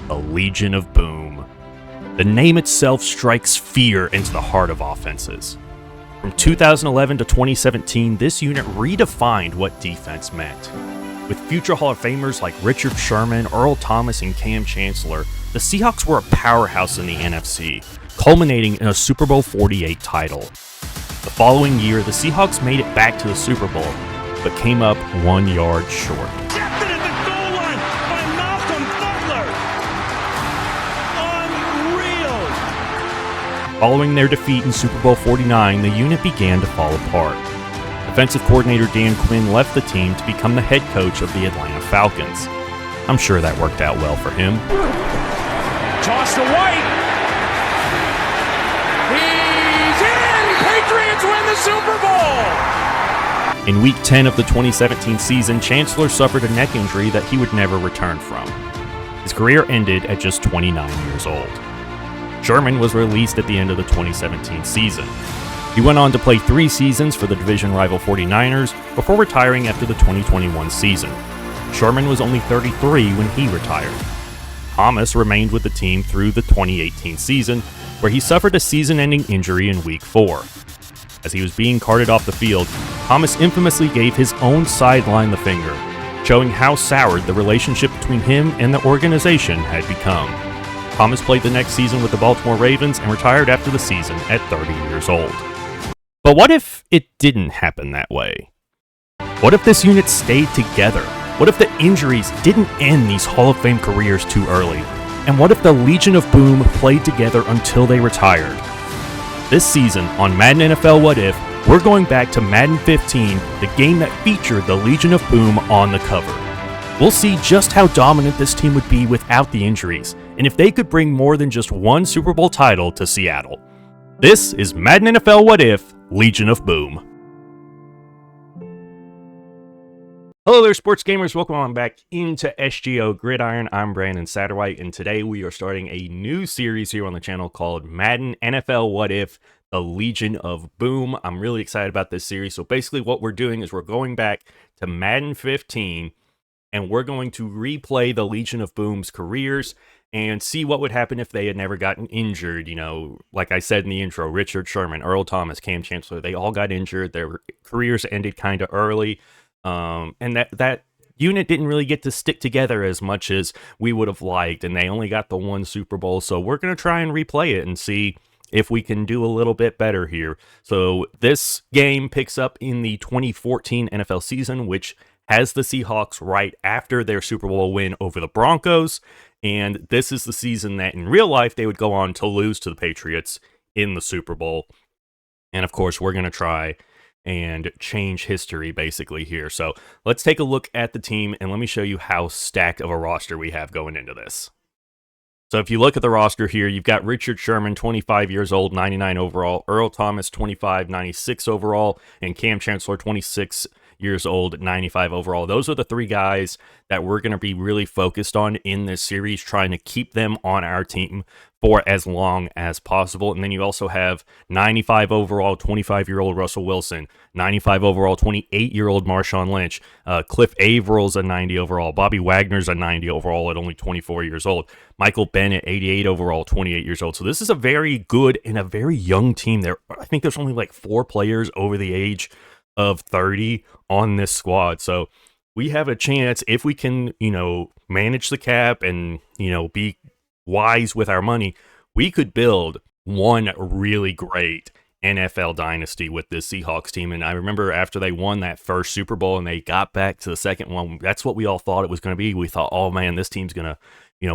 the Legion of Boom. The name itself strikes fear into the heart of offenses. From 2011 to 2017, this unit redefined what defense meant. With future Hall of Famers like Richard Sherman, Earl Thomas, and Cam Chancellor, the Seahawks were a powerhouse in the NFC, culminating in a Super Bowl 48 title. The following year, the Seahawks made it back to the Super Bowl, but came up 1 yard short. Intercepted at the goal line by Malcolm Butler. Unreal. Following their defeat in Super Bowl 49, the unit began to fall apart. Defensive coordinator Dan Quinn left the team to become the head coach of the Atlanta Falcons. I'm sure that worked out well for him. Toss to White. He's in! Patriots win the Super Bowl! In Week 10 of the 2017 season, Chancellor suffered a neck injury that he would never return from. His career ended at just 29 years old. Sherman was released at the end of the 2017 season. He went on to play 3 seasons for the division rival 49ers before retiring after the 2021 season. Sherman was only 33 when he retired. Thomas remained with the team through the 2018 season, where he suffered a season-ending injury in Week 4. As he was being carted off the field, Thomas infamously gave his own sideline the finger, showing how soured the relationship between him and the organization had become. Thomas played the next season with the Baltimore Ravens and retired after the season at 30 years old. But what if it didn't happen that way? What if this unit stayed together? What if the injuries didn't end these Hall of Fame careers too early? And what if the Legion of Boom played together until they retired? This season on Madden NFL What If, we're going back to Madden 15, the game that featured the Legion of Boom on the cover. We'll see just how dominant this team would be without the injuries, and if they could bring more than just one Super Bowl title to Seattle. This is Madden NFL What If, Legion of Boom. Hello there, sports gamers. Welcome on back into SGO Gridiron. I'm Brandon Satterwhite, and today we are starting a new series here on the channel called Madden NFL What If, the Legion of Boom. I'm really excited about this series. So basically what we're doing is we're going back to Madden 15, and we're going to replay the Legion of Boom's careers and see what would happen if they had never gotten injured. You know, like I said in the intro, Richard Sherman, Earl Thomas, Cam Chancellor, they all got injured. Their careers ended kind of early. And that unit didn't really get to stick together as much as we would have liked, and they only got the one Super Bowl. So we're going to try and replay it and see if we can do a little bit better here. So this game picks up in the 2014 NFL season, which has the Seahawks right after their Super Bowl win over the Broncos. And this is the season that in real life they would go on to lose to the Patriots in the Super Bowl. And of course, we're going to try and change history basically here. So let's take a look at the team and let me show you how stacked of a roster we have going into this. So if you look at the roster here, you've got Richard Sherman, 25 years old, 99 overall, Earl Thomas, 25, 96 overall, and Cam Chancellor, 26 years old, 95 overall. Those are the 3 guys that we're going to be really focused on in this series, trying to keep them on our team for as long as possible. And then you also have 95 overall, 25-year-old Russell Wilson, 95 overall, 28-year-old Marshawn Lynch, Cliff Avrill's a 90 overall, Bobby Wagner's a 90 overall at only 24 years old, Michael Bennett, 88 overall, 28 years old. So this is a very good and a very young team. I think there's only like 4 players over the age of 30 on this squad. So we have a chance if we can, manage the cap and, be wise with our money, we could build one really great NFL dynasty with this Seahawks team. And I remember after they won that first Super Bowl and they got back to the second one, that's what we all thought it was going to be. We thought, oh man, this team's going to,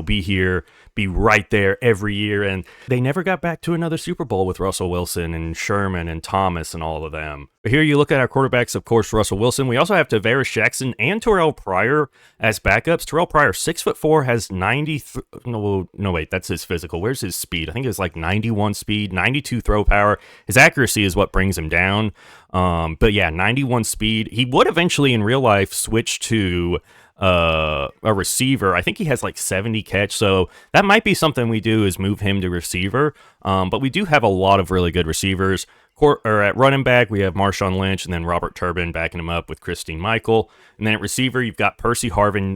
be here, be right there every year. And they never got back to another Super Bowl with Russell Wilson and Sherman and Thomas and all of them. But here you look at our quarterbacks, of course, Russell Wilson. We also have Tavares Jackson and Terrell Pryor as backups. Terrell Pryor, 6'4", has 93. No, wait, that's his physical. Where's his speed? I think it's like 91 speed, 92 throw power. His accuracy is what brings him down. But yeah, 91 speed. He would eventually in real life switch to a receiver. I think he has like 70 catch, so that might be something we do is move him to receiver. But we do have a lot of really good receivers. At running back, we have Marshawn Lynch and then Robert Turbin backing him up with Christine Michael. And then at receiver, you've got Percy Harvin,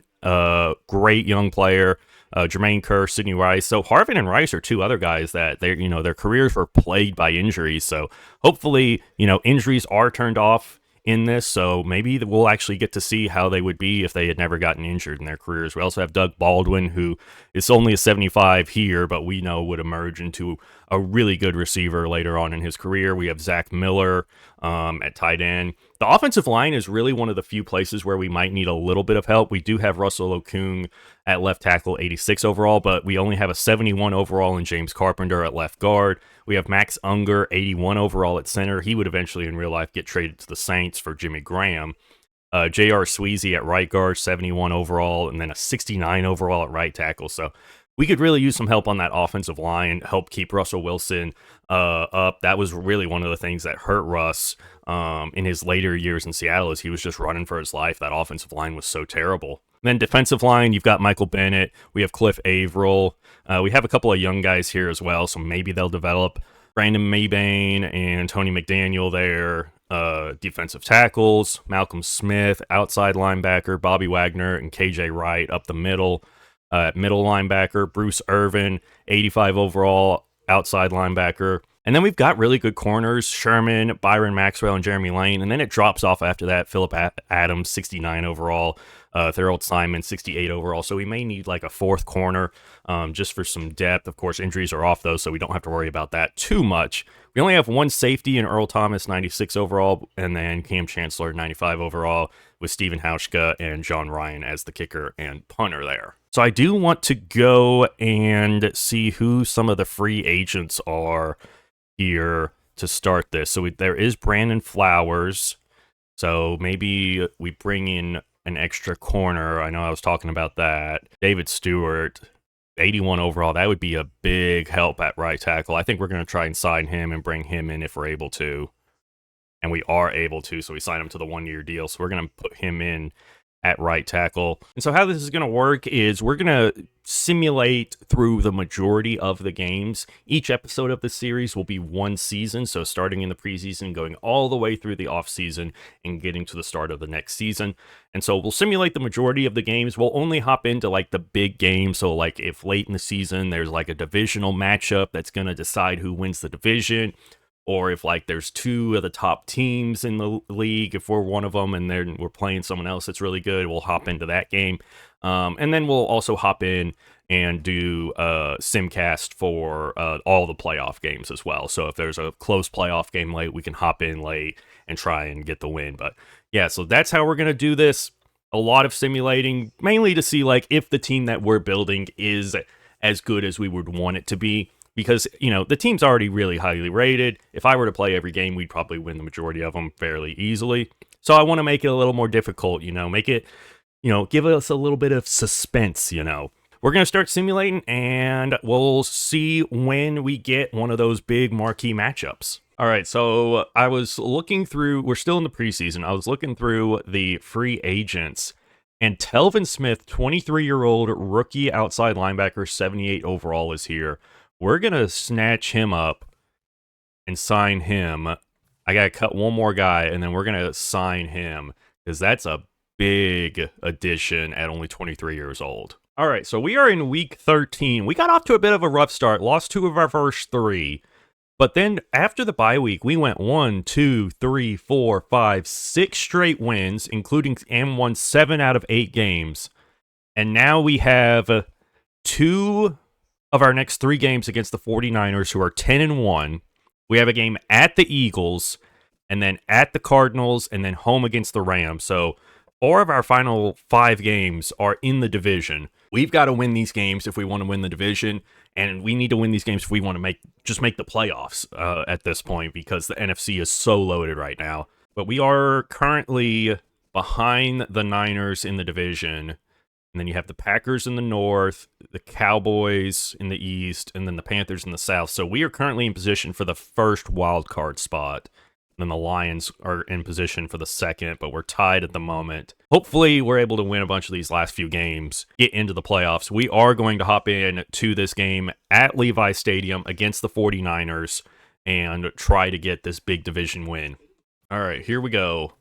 great young player. Jermaine Kerr, Sidney Rice. So Harvin and Rice are two other guys that their careers were plagued by injuries. So hopefully, injuries are turned off in this. So maybe we'll actually get to see how they would be if they had never gotten injured in their careers. We also have Doug Baldwin, who is only a 75 here, but we know would emerge into a really good receiver later on in his career. We have Zach Miller at tight end. The offensive line is really one of the few places where we might need a little bit of help. We do have Russell Okung at left tackle, 86 overall, but we only have a 71 overall in James Carpenter at left guard. We have Max Unger, 81 overall at center. He would eventually in real life get traded to the Saints for Jimmy Graham. J.R. Sweezy at right guard, 71 overall, and then a 69 overall at right tackle. So we could really use some help on that offensive line, help keep Russell Wilson up. That was really one of the things that hurt Russ in his later years in Seattle, is he was just running for his life. That offensive line was so terrible. And then defensive line, you've got Michael Bennett. We have Cliff Averill. We have a couple of young guys here as well, so maybe they'll develop. Brandon Maybane and Tony McDaniel there. Defensive tackles, Malcolm Smith, outside linebacker, Bobby Wagner, and KJ Wright up the middle. Middle linebacker, Bruce Irvin, 85 overall, outside linebacker. And then we've got really good corners, Sherman, Byron Maxwell, and Jeremy Lane. And then it drops off after that. Philip Adams, 69 overall. Thurl Simon, 68 overall. So we may need like a fourth corner just for some depth. Of course, injuries are off, though, so we don't have to worry about that too much. We only have one safety in Earl Thomas, 96 overall, and then Cam Chancellor, 95 overall, with Steven Hauschka and John Ryan as the kicker and punter there. So I do want to go and see who some of the free agents are here to start this. So there is Brandon Flowers. So maybe we bring in an extra corner. I know I was talking about that. David Stewart, 81 overall. That would be a big help at right tackle. I think we're going to try and sign him and bring him in if we're able to. And we are able to, so we sign him to the 1-year deal. So we're going to put him in at right tackle. And so how this is going to work is we're going to simulate through the majority of the games. Each episode of the series will be one season, so starting in the preseason, going all the way through the offseason and getting to the start of the next season. And so we'll simulate the majority of the games. We'll only hop into like the big games. So like if late in the season there's like a divisional matchup that's going to decide who wins the division, or if like there's two of the top teams in the league, if we're one of them and then we're playing someone else that's really good, we'll hop into that game. And then we'll also hop in and do simcast for all the playoff games as well. So if there's a close playoff game late, we can hop in late and try and get the win. But yeah, so that's how we're going to do this. A lot of simulating, mainly to see like if the team that we're building is as good as we would want it to be. Because, the team's already really highly rated. If I were to play every game, we'd probably win the majority of them fairly easily. So I want to make it a little more difficult, make it, give us a little bit of suspense, We're going to start simulating, and we'll see when we get one of those big marquee matchups. All right, so I was looking through, we're still in the preseason. I was looking through the free agents, and Telvin Smith, 23-year-old rookie outside linebacker, 78 overall, is here. We're going to snatch him up and sign him. I got to cut one more guy, and then we're going to sign him because that's a big addition at only 23 years old. All right, so we are in week 13. We got off to a bit of a rough start, lost 2 of our first 3. But then after the bye week, we went 1, 2, 3, 4, 5, 6 straight wins, including and won 7 out of 8 games. And now we have 2 of our next 3 games against the 49ers, who are 10-1. We have a game at the Eagles, and then at the Cardinals, and then home against the Rams. So 4 of our final 5 games are in the division. We've got to win these games if we want to win the division, and we need to win these games if we want to make the playoffs at this point, because the NFC is so loaded right now. But we are currently behind the Niners in the division. And then you have the Packers in the north, the Cowboys in the east, and then the Panthers in the south. So we are currently in position for the first wild card spot. And then the Lions are in position for the second, but we're tied at the moment. Hopefully, we're able to win a bunch of these last few games, get into the playoffs. We are going to hop in to this game at Levi Stadium against the 49ers and try to get this big division win. All right, here we go.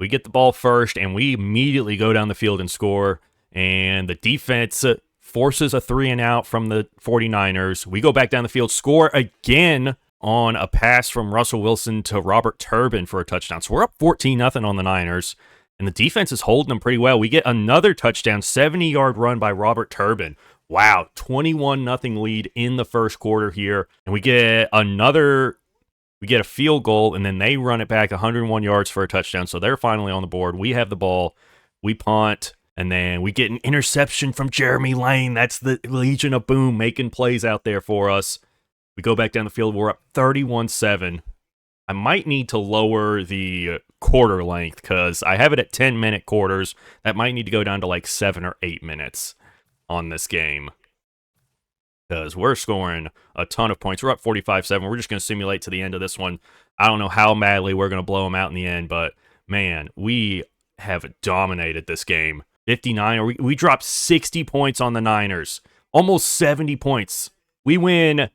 We get the ball first, and we immediately go down the field and score. And the defense forces a 3-and-out from the 49ers. We go back down the field, score again on a pass from Russell Wilson to Robert Turbin for a touchdown. So we're up 14-0 on the Niners, and the defense is holding them pretty well. We get another touchdown, 70-yard run by Robert Turbin. Wow, 21-0 lead in the first quarter here. And we get a field goal, and then they run it back 101 yards for a touchdown. So they're finally on the board. We have the ball. We punt. And then we get an interception from Jeremy Lane. That's the Legion of Boom making plays out there for us. We go back down the field. We're up 31-7. I might need to lower the quarter length because I have it at 10-minute quarters. That might need to go down to like 7 or 8 minutes on this game because we're scoring a ton of points. We're up 45-7. We're just going to simulate to the end of this one. I don't know how madly we're going to blow them out in the end, but man, we have dominated this game. 59, we dropped 60 points on the Niners, almost 70 points. We win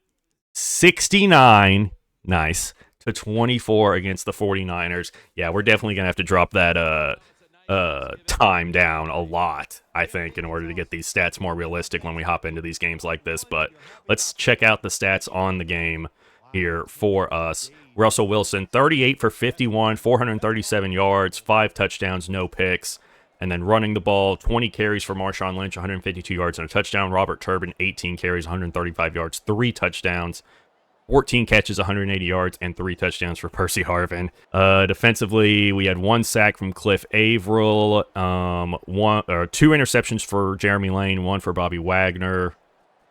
69, nice, to 24 against the 49ers. Yeah, we're definitely going to have to drop that time down a lot, I think, in order to get these stats more realistic when we hop into these games like this. But let's check out the stats on the game here for us. Russell Wilson, 38 for 51, 437 yards, 5 touchdowns, no picks. And then running the ball, 20 carries for Marshawn Lynch, 152 yards and a touchdown. Robert Turbin, 18 carries, 135 yards, 3 touchdowns. 14 catches, 180 yards, and 3 touchdowns for Percy Harvin. Defensively, we had 1 sack from Cliff Averill, 2 interceptions for Jeremy Lane, 1 for Bobby Wagner,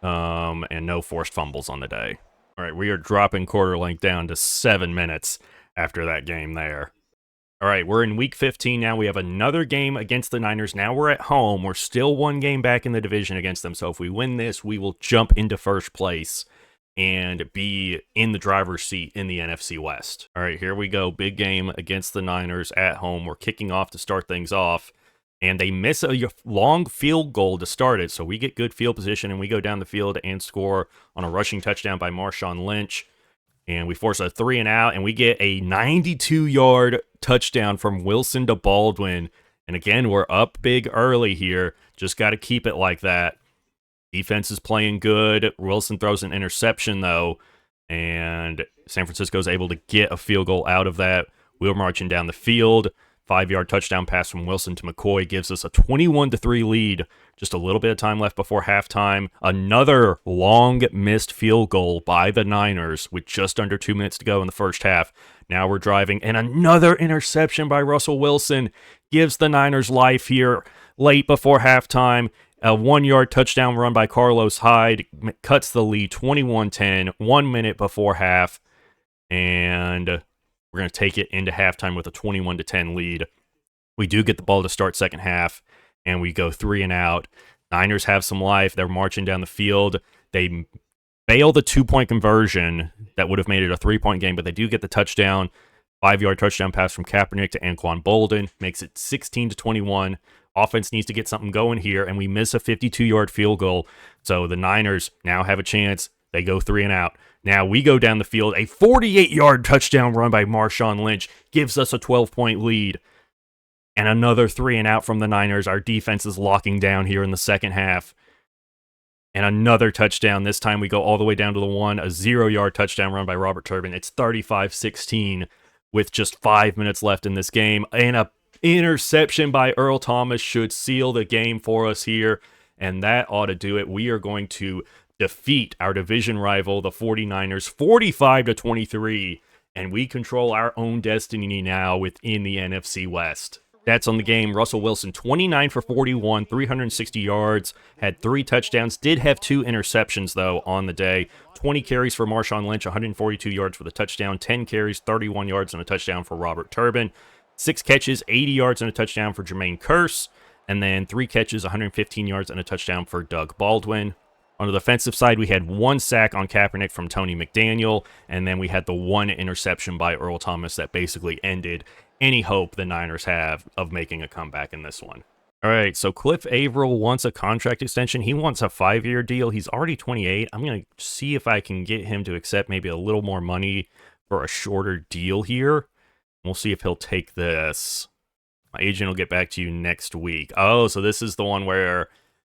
and no forced fumbles on the day. All right, we are dropping quarter length down to 7 minutes after that game there. All right, we're in week 15 now. We have another game against the Niners. Now we're at home. We're still 1 game back in the division against them. So if we win this, we will jump into first place and be in the driver's seat in the NFC West. All right, here we go. Big game against the Niners at home. We're kicking off to start things off. And they miss a long field goal to start it. So we get good field position, and we go down the field and score on a rushing touchdown by Marshawn Lynch. And we force a 3-and-out, and we get a 92-yard touchdown from Wilson to Baldwin. And again, we're up big early here. Just got to keep it like that. Defense is playing good. Wilson throws an interception, though, and San Francisco is able to get a field goal out of that. We're marching down the field. 5-yard touchdown pass from Wilson to McCoy gives us a 21-3 lead. Just a little bit of time left before halftime. Another long missed field goal by the Niners with just under 2 minutes to go in the first half. Now we're driving, and another interception by Russell Wilson gives the Niners life here late before halftime. A 1-yard touchdown run by Carlos Hyde cuts the lead 21-10, 1 minute before half, and we're going to take it into halftime with a 21-10 lead. We do get the ball to start second half, and we go 3-and-out. Niners have some life. They're marching down the field. They fail the 2-point conversion that would have made it a 3-point game, but they do get the touchdown. 5-yard touchdown pass from Kaepernick to Anquan Bolden makes it 16-21. Offense needs to get something going here, and we miss a 52-yard field goal. So the Niners now have a chance. They go 3-and-out. Now we go down the field. A 48-yard touchdown run by Marshawn Lynch gives us a 12-point lead. And another 3-and-out from the Niners. Our defense is locking down here in the second half. And another touchdown. This time we go all the way down to the 1. A 0-yard touchdown run by Robert Turbin. It's 35-16 with just 5 minutes left in this game. And a interception by Earl Thomas should seal the game for us here. And that ought to do it. We are going to defeat our division rival, the 49ers, 45-23. And we control our own destiny now within the NFC West. That's on the game. Russell Wilson, 29 for 41, 360 yards, had 3 touchdowns, did have 2 interceptions, though, on the day. 20 carries for Marshawn Lynch, 142 yards for the touchdown, 10 carries, 31 yards, and a touchdown for Robert Turbin. 6 catches, 80 yards, and a touchdown for Jermaine Kearse. And then 3 catches, 115 yards, and a touchdown for Doug Baldwin. On the defensive side, we had 1 sack on Kaepernick from Tony McDaniel, and then we had the 1 interception by Earl Thomas that basically ended any hope the Niners have of making a comeback in this one. All right, so Cliff Averill wants a contract extension. He wants a 5-year deal. He's already 28. I'm going to see if I can get him to accept maybe a little more money for a shorter deal here. We'll see if he'll take this. My agent will get back to you next week. Oh, so this is the one where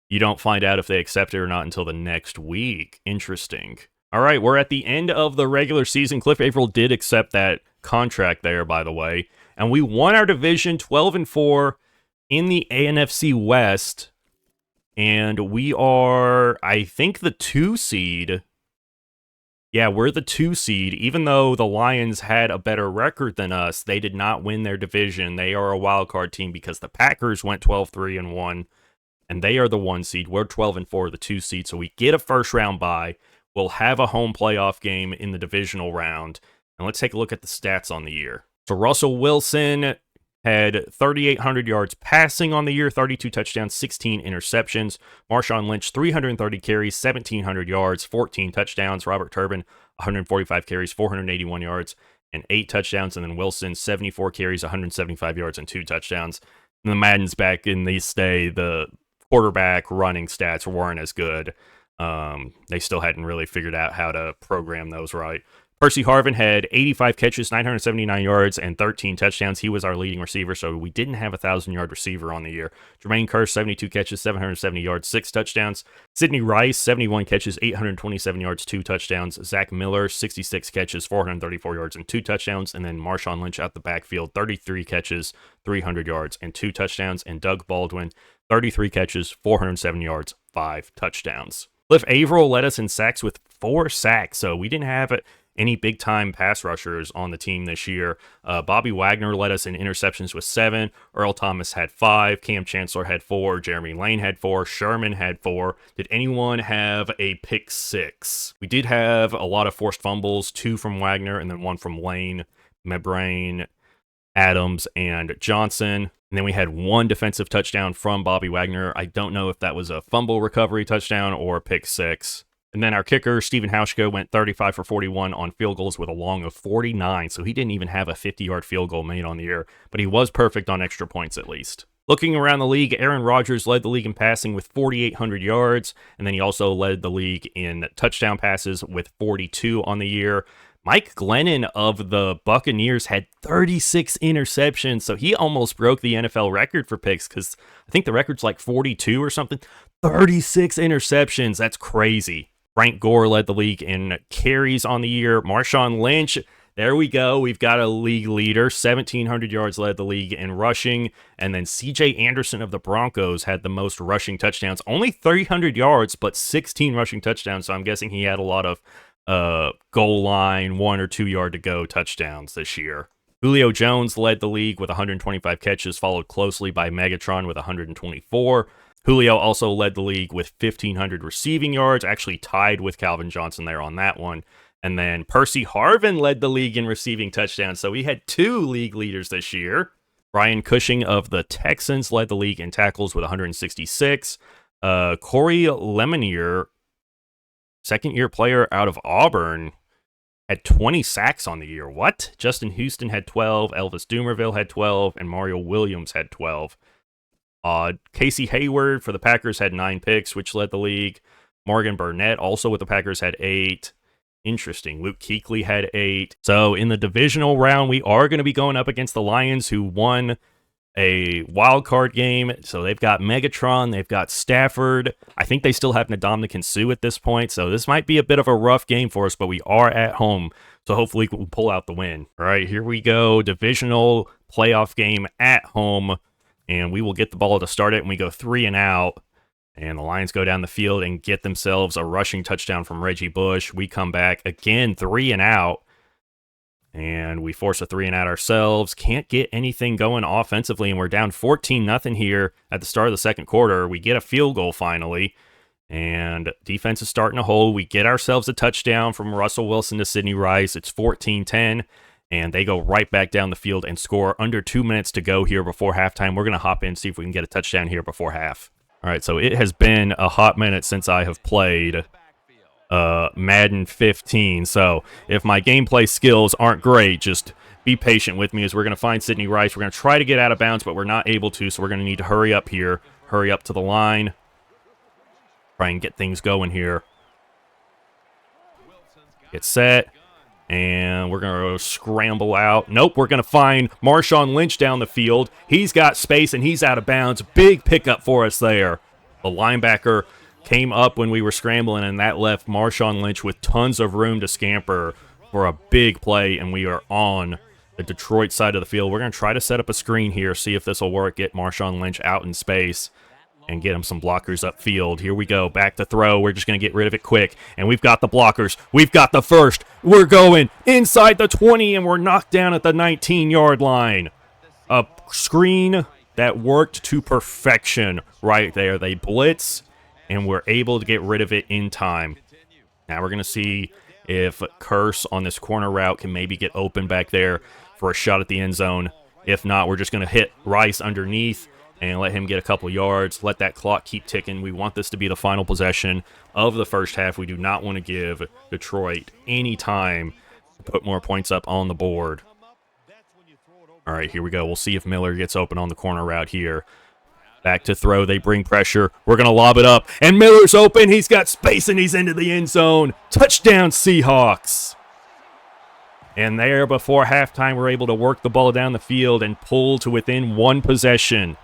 you don't find out if they accept it or not until the next week. Interesting. All right, we're at the end of the regular season. Cliff Averill did accept that contract there, by the way. And we won our division 12-4 in the NFC West. And we are, I think, the 2 seed. Yeah, we're the 2 seed. Even though the Lions had a better record than us, they did not win their division. They are a wild card team because the Packers went 12-3-1. And they are the 1 seed. We're 12-4, the 2 seed. So we get a first round bye. We'll have a home playoff game in the divisional round. And let's take a look at the stats on the year. So Russell Wilson had 3,800 yards passing on the year, 32 touchdowns, 16 interceptions. Marshawn Lynch, 330 carries, 1,700 yards, 14 touchdowns. Robert Turbin, 145 carries, 481 yards, and 8 touchdowns. And then Wilson, 74 carries, 175 yards, and 2 touchdowns. And the Madden's back in this day, the quarterback running stats weren't as good. They still hadn't really figured out how to program those right. Percy Harvin had 85 catches, 979 yards, and 13 touchdowns. He was our leading receiver, so we didn't have a 1,000-yard receiver on the year. Jermaine Kearse, 72 catches, 770 yards, 6 touchdowns. Sidney Rice, 71 catches, 827 yards, 2 touchdowns. Zach Miller, 66 catches, 434 yards, and 2 touchdowns. And then Marshawn Lynch out the backfield, 33 catches, 300 yards, and 2 touchdowns. And Doug Baldwin, 33 catches, 407 yards, 5 touchdowns. Cliff Averill led us in sacks with 4 sacks, so we didn't have any big-time pass rushers on the team this year. Bobby Wagner led us in interceptions with 7. Earl Thomas had 5. Cam Chancellor had 4. Jeremy Lane had 4. Sherman had 4. Did anyone have a pick 6? We did have a lot of forced fumbles, 2 from Wagner and then 1 from Lane, Mebrain, Adams, and Johnson. And then we had 1 defensive touchdown from Bobby Wagner. I don't know if that was a fumble recovery touchdown or a pick 6. And then our kicker, Steven Hauschka, went 35 for 41 on field goals with a long of 49, so he didn't even have a 50-yard field goal made on the year, but he was perfect on extra points at least. Looking around the league, Aaron Rodgers led the league in passing with 4,800 yards, and then he also led the league in touchdown passes with 42 on the year. Mike Glennon of the Buccaneers had 36 interceptions, so he almost broke the NFL record for picks because I think the record's like 42 or something. 36 interceptions, that's crazy. Frank Gore led the league in carries on the year. Marshawn Lynch, there we go. We've got a league leader. 1,700 yards led the league in rushing. And then C.J. Anderson of the Broncos had the most rushing touchdowns. Only 300 yards, but 16 rushing touchdowns. So I'm guessing he had a lot of goal line, 1 or 2 yard to go touchdowns this year. Julio Jones led the league with 125 catches, followed closely by Megatron with 124. Julio also led the league with 1,500 receiving yards, actually tied with Calvin Johnson there on that one. And then Percy Harvin led the league in receiving touchdowns, so we had 2 league leaders this year. Brian Cushing of the Texans led the league in tackles with 166. Corey Lemonier, second-year player out of Auburn, had 20 sacks on the year. What? Justin Houston had 12, Elvis Dumerville had 12, and Mario Williams had 12. Casey Hayward for the Packers had 9 picks, which led the league. Morgan Burnett, also with the Packers, had 8. Interesting. Luke Kuechly had 8. So in the divisional round, we are going to be going up against the Lions, who won a wild card game. So they've got Megatron, they've got Stafford. I think they still have Ndamukong Suh at this point. So this might be a bit of a rough game for us, but we are at home. So hopefully we'll pull out the win. All right, here we go. Divisional playoff game at home. And we will get the ball to start it, and we go 3 and out. And the Lions go down the field and get themselves a rushing touchdown from Reggie Bush. We come back again, 3 and out. And we force a 3 and out ourselves. Can't get anything going offensively, and we're down 14-0 here at the start of the second quarter. We get a field goal finally, and defense is starting to hold. We get ourselves a touchdown from Russell Wilson to Sidney Rice. It's 14-10. And they go right back down the field and score under 2 minutes to go here before halftime. We're going to hop in and see if we can get a touchdown here before half. All right, so it has been a hot minute since I have played Madden 15. So if my gameplay skills aren't great, just be patient with me as we're going to find Sidney Rice. We're going to try to get out of bounds, but we're not able to, so we're going to need to hurry up here. Hurry up to the line. Try and get things going here. Get set. And we're going to scramble out. Nope, we're going to find Marshawn Lynch down the field. He's got space, and he's out of bounds. Big pickup for us there. The linebacker came up when we were scrambling, and that left Marshawn Lynch with tons of room to scamper for a big play, and we are on the Detroit side of the field. We're going to try to set up a screen here, see if this will work, get Marshawn Lynch out in space, and get him some blockers upfield. Here we go, back to throw. We're just going to get rid of it quick, and we've got the blockers. We've got the first. We're going inside the 20, and we're knocked down at the 19-yard line. A screen that worked to perfection right there. They blitz, and we're able to get rid of it in time. Now we're going to see if Curse on this corner route can maybe get open back there for a shot at the end zone. If not, we're just going to hit Rice underneath and let him get a couple yards, let that clock keep ticking. We want this to be the final possession of the first half. We do not want to give Detroit any time to put more points up on the board. All right, here we go. We'll see if Miller gets open on the corner route here. Back to throw. They bring pressure. We're going to lob it up, and Miller's open. He's got space, and he's into the end zone. Touchdown, Seahawks. And there, before halftime, we're able to work the ball down the field and pull to within one possession.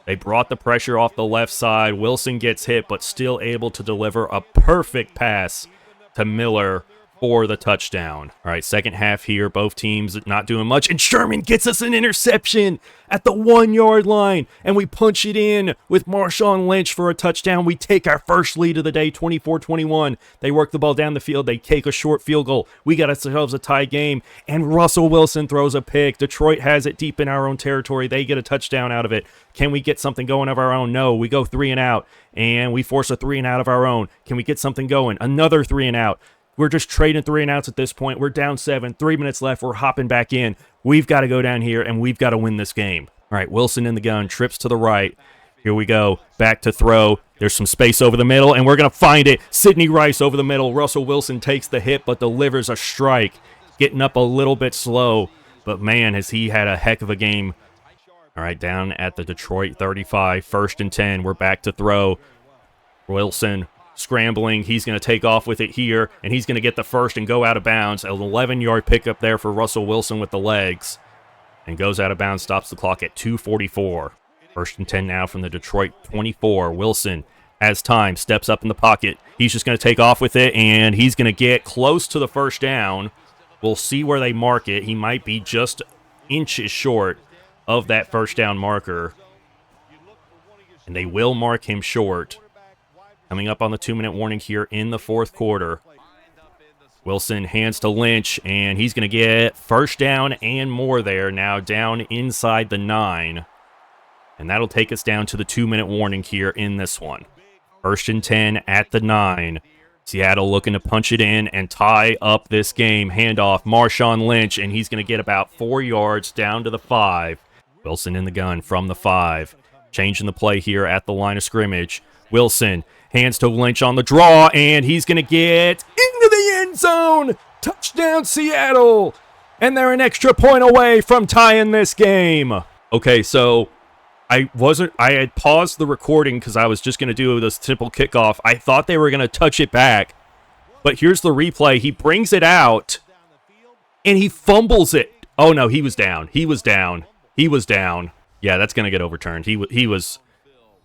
They brought the pressure off the left side. Wilson gets hit, but still able to deliver a perfect pass to Miller for the touchdown. All right, second half here. Both teams not doing much. And Sherman gets us an interception at the 1-yard line. And we punch it in with Marshawn Lynch for a touchdown. We take our first lead of the day, 24-21. They work the ball down the field. They take a short field goal. We got ourselves a tie game. And Russell Wilson throws a pick. Detroit has it deep in our own territory. They get a touchdown out of it. Can we get something going of our own? No. We go 3 and out. And we force a 3 and out of our own. Can we get something going? Another 3 and out. We're just trading 3 and outs at this point. We're down 7, 3 minutes left. We're hopping back in. We've got to go down here, and we've got to win this game. All right, Wilson in the gun, trips to the right. Here we go, back to throw. There's some space over the middle, and we're going to find it. Sidney Rice over the middle. Russell Wilson takes the hit, but delivers a strike. Getting up a little bit slow, but man, has he had a heck of a game. All right, down at the Detroit 35, 1st and 10. We're back to throw. Wilson scrambling. He's going to take off with it here, and he's going to get the first and go out of bounds. An 11-yard pickup there for Russell Wilson with the legs, and goes out of bounds, stops the clock at 2:44. 1st and 10 now from the Detroit 24. Wilson has time, steps up in the pocket. He's just going to take off with it, and he's going to get close to the first down. We'll see where they mark it. He might be just inches short of that first down marker, and they will mark him short. Coming up on the 2-minute warning here in the 4th quarter. Wilson hands to Lynch, and he's going to get first down and more there. Now down inside the 9. And that'll take us down to the 2-minute warning here in this one. 1st and 10 at the 9. Seattle looking to punch it in and tie up this game. Handoff, Marshawn Lynch, and he's going to get about 4 yards down to the 5. Wilson in the gun from the 5. Changing the play here at the line of scrimmage. Wilson hands to Lynch on the draw, and he's going to get into the end zone. Touchdown, Seattle. And they're an extra point away from tying this game. Okay, so I had paused the recording because I was just going to do this simple kickoff. I thought they were going to touch it back. But here's the replay. He brings it out, and he fumbles it. Oh, no, he was down. He was down. He was down. Yeah, that's going to get overturned. He was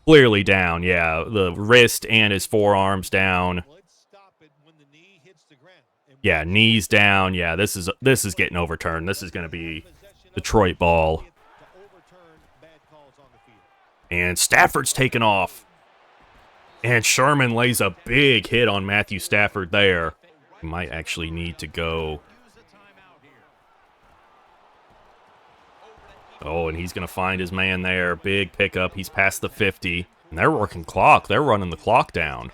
clearly down, yeah. The wrist and his forearms down. Yeah, knees down. Yeah, this is getting overturned. This is going to be Detroit ball. And Stafford's taken off. And Sherman lays a big hit on Matthew Stafford there. He might actually need to go. Oh, and he's going to find his man there. Big pickup. He's past the 50. And they're working clock. They're running the clock down.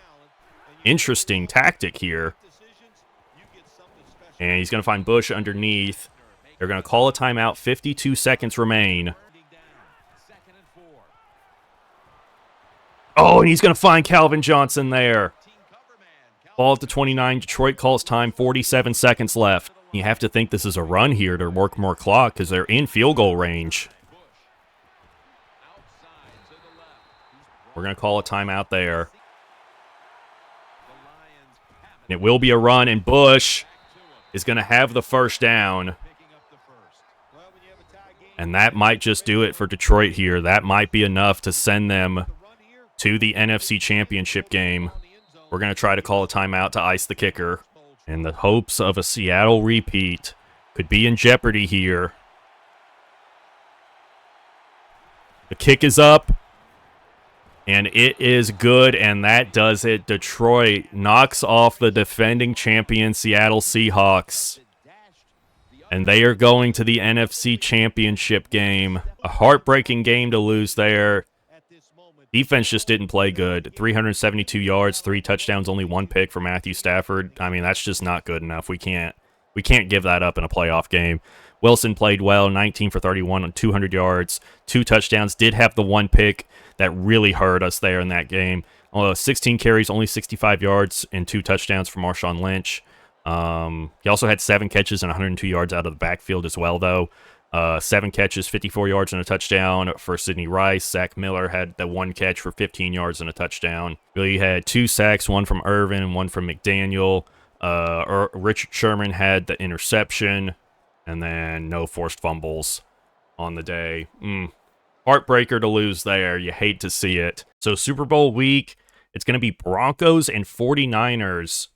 Interesting tactic here. And he's going to find Bush underneath. They're going to call a timeout. 52 seconds remain. Oh, and he's going to find Calvin Johnson there. Ball at the 29. Detroit calls time. 47 seconds left. You have to think this is a run here to work more clock because they're in field goal range. We're going to call a timeout there. And it will be a run, and Bush is going to have the first down. And that might just do it for Detroit here. That might be enough to send them to the NFC Championship game. We're going to try to call a timeout to ice the kicker. And the hopes of a Seattle repeat could be in jeopardy here. The kick is up. And it is good, and that does it. Detroit knocks off the defending champion Seattle Seahawks. And they are going to the NFC Championship game. A heartbreaking game to lose there. Defense just didn't play good. 372 yards, 3 touchdowns, only 1 pick for Matthew Stafford. I mean, that's just not good enough. We can't give that up in a playoff game. Wilson played well, 19 for 31 on 200 yards, 2 touchdowns. Did have the 1 pick that really hurt us there in that game. 16 carries, only 65 yards, and 2 touchdowns for Marshawn Lynch. He also had 7 catches and 102 yards out of the backfield as well, though. 7 catches, 54 yards and a touchdown for Sidney Rice. Zach Miller had the 1 catch for 15 yards and a touchdown. Really had 2 sacks, 1 from Irvin and 1 from McDaniel. Richard Sherman had the interception, and then no forced fumbles on the day. Heartbreaker to lose there. You hate to see it. So Super Bowl week, it's going to be Broncos and 49ers.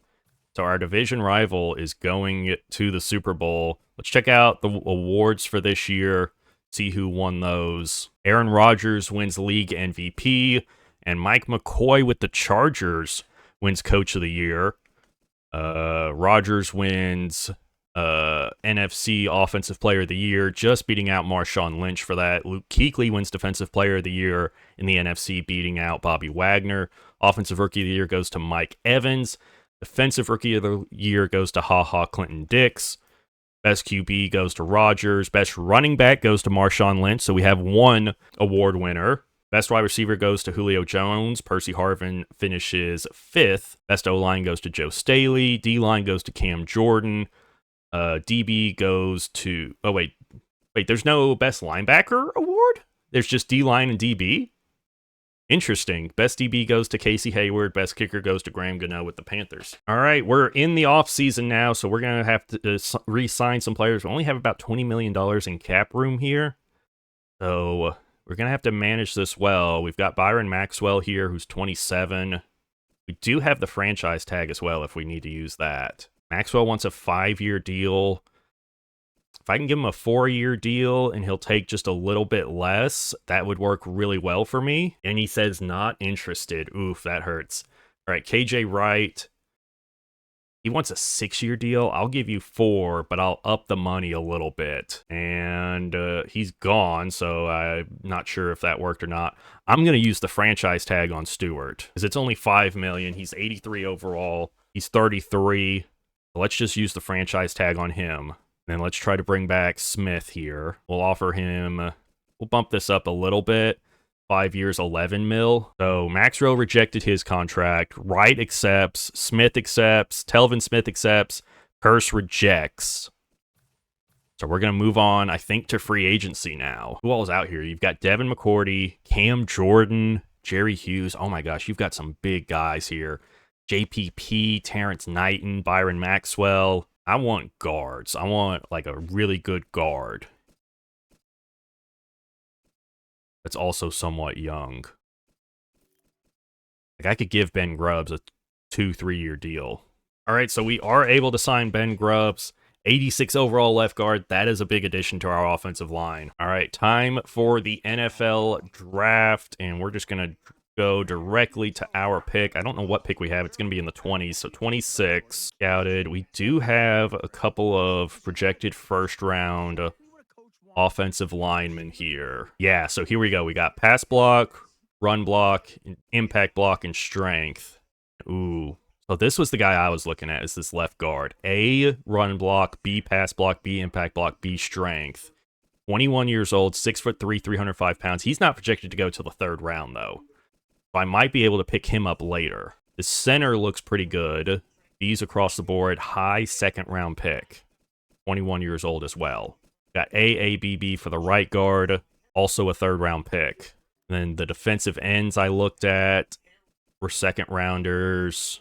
So our division rival is going to the Super Bowl. Let's check out the awards for this year, see who won those. Aaron Rodgers wins league MVP, and Mike McCoy with the Chargers wins Coach of the Year. Rodgers wins NFC Offensive Player of the Year, just beating out Marshawn Lynch for that. Luke Kuechly wins Defensive Player of the Year in the NFC, beating out Bobby Wagner. Offensive Rookie of the Year goes to Mike Evans. Defensive Rookie of the Year goes to Clinton Dix. Best QB goes to Rodgers. Best running back goes to Marshawn Lynch. So we have 1 award winner. Best wide receiver goes to Julio Jones. Percy Harvin finishes 5th. Best O-line goes to Joe Staley. D-line goes to Cam Jordan. DB goes to... Oh, wait, there's no Best Linebacker award? There's just D-line and DB? Interesting. Best DB goes to Casey Hayward. Best kicker goes to Graham Gano with the Panthers. All right, we're in the offseason now, so we're going to have to re-sign some players. We only have about $20 million in cap room here, so we're going to have to manage this well. We've got Byron Maxwell here, who's 27. We do have the franchise tag as well if we need to use that. Maxwell wants a 5-year deal. If I can give him a 4-year deal and he'll take just a little bit less, that would work really well for me. And he says not interested. Oof, that hurts. All right, KJ Wright. He wants a 6-year deal. I'll give you 4, but I'll up the money a little bit. And he's gone, so I'm not sure if that worked or not. I'm going to use the franchise tag on Stewart because it's only $5 million. He's 83 overall. He's 33. Let's just use the franchise tag on him. Then let's try to bring back Smith here. We'll offer him, we'll bump this up a little bit. 5 years, 11 mil. So Maxwell rejected his contract. Wright accepts. Smith accepts. Telvin Smith accepts. Curse rejects. So we're going to move on, I think, to free agency now. Who all is out here? You've got Devin McCourty, Cam Jordan, Jerry Hughes. Oh my gosh, you've got some big guys here. JPP, Terrence Knighton, Byron Maxwell. I want guards. I want like a really good guard that's also somewhat young. Like I could give Ben Grubbs a 2-3 year deal. All right, so we are able to sign Ben Grubbs, 86 overall left guard. That is a big addition to our offensive line. All right, time for the NFL draft, and we're just going to go directly to our pick. I don't know what pick we have. It's going to be in the 20s, so 26 scouted. We do have a couple of projected first round offensive linemen here. Yeah, so here we go. We got pass block, run block, impact block, and strength. Ooh. So this was the guy I was looking at, is this left guard. A, run block, B, pass block, B, impact block, B, strength. 21 years old, 6'3", 305 pounds. He's not projected to go till the 3rd round, though. I might be able to pick him up later. The center looks pretty good. B's across the board. High 2nd round pick. 21 years old as well. Got AABB for the right guard. Also a 3rd round pick. And then the defensive ends I looked at were 2nd rounders.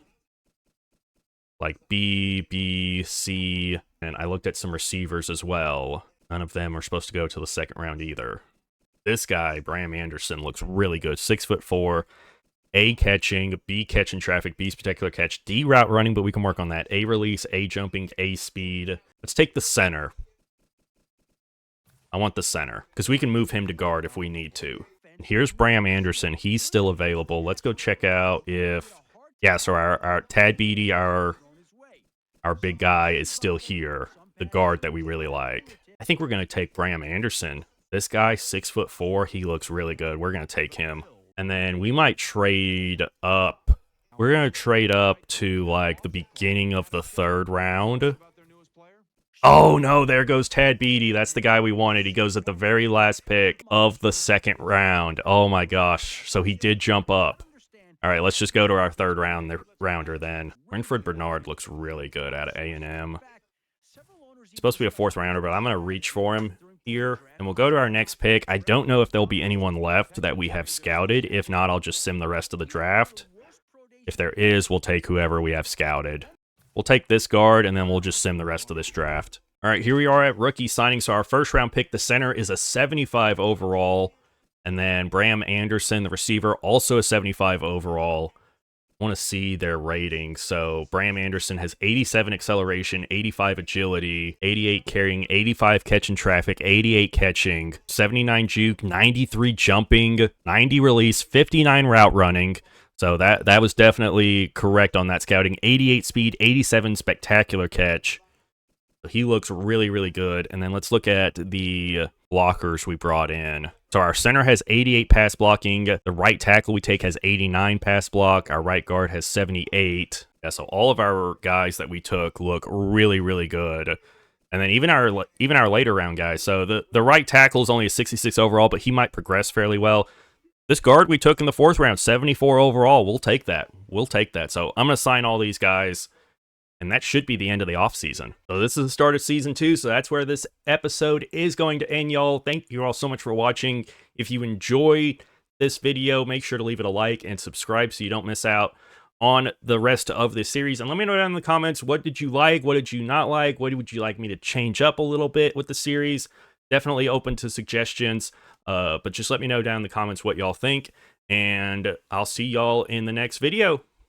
like B, B, C, and I looked at some receivers as well. None of them are supposed to go to the second round either. This guy, Bram Anderson, looks really good. 6'4", A catching, B catching traffic, B spectacular catch, D route running, but we can work on that. A release, A jumping, A speed. Let's take the center. I want the center, because we can move him to guard if we need to. Here's Bram Anderson. He's still available. Let's go check out if... Yeah, so our Tad Beatty, our big guy, is still here. The guard that we really like. I think we're going to take Bram Anderson. This guy, 6'4", he looks really good. We're going to take him. And then we might trade up. We're going to trade up to, like, the beginning of the third round. Oh, no, there goes Tad Beatty. That's the guy we wanted. He goes at the very last pick of the second round. Oh, my gosh. So he did jump up. All right, let's just go to our third rounder then. Renfred Bernard looks really good out of A&M. He's supposed to be a fourth rounder, but I'm going to reach for him here. And we'll go to our next pick. I don't know if there'll be anyone left that we have scouted. If not, I'll just sim the rest of the draft. If there is, we'll take whoever we have scouted. We'll take this guard, and then we'll just sim the rest of this draft. All right, here we are at rookie signing. So our first round pick, the center, is a 75 overall. And then Bram Anderson, the receiver, also a 75 overall. I want to see their rating. So Bram Anderson has 87 acceleration, 85 agility, 88 carrying, 85 catching traffic, 88 catching, 79 juke, 93 jumping, 90 release, 59 route running. So that was definitely correct on that scouting. 88 speed, 87 spectacular catch. He looks really, really good. And then let's look at the blockers we brought in. So our center has 88 pass blocking. The right tackle we take has 89 pass block. Our right guard has 78. Yeah, so all of our guys that we took look really, really good. And then even our later round guys. So the right tackle is only a 66 overall, but he might progress fairly well. This guard we took in the fourth round, 74 overall. We'll take that. We'll take that. So I'm going to sign all these guys. And that should be the end of the offseason. So this is the start of season 2, so that's where this episode is going to end, y'all. Thank you all so much for watching. If you enjoyed this video, make sure to leave it a like and subscribe so you don't miss out on the rest of this series. And let me know down in the comments, what did you like? What did you not like? What would you like me to change up a little bit with the series? Definitely open to suggestions, but just let me know down in the comments what y'all think. And I'll see y'all in the next video.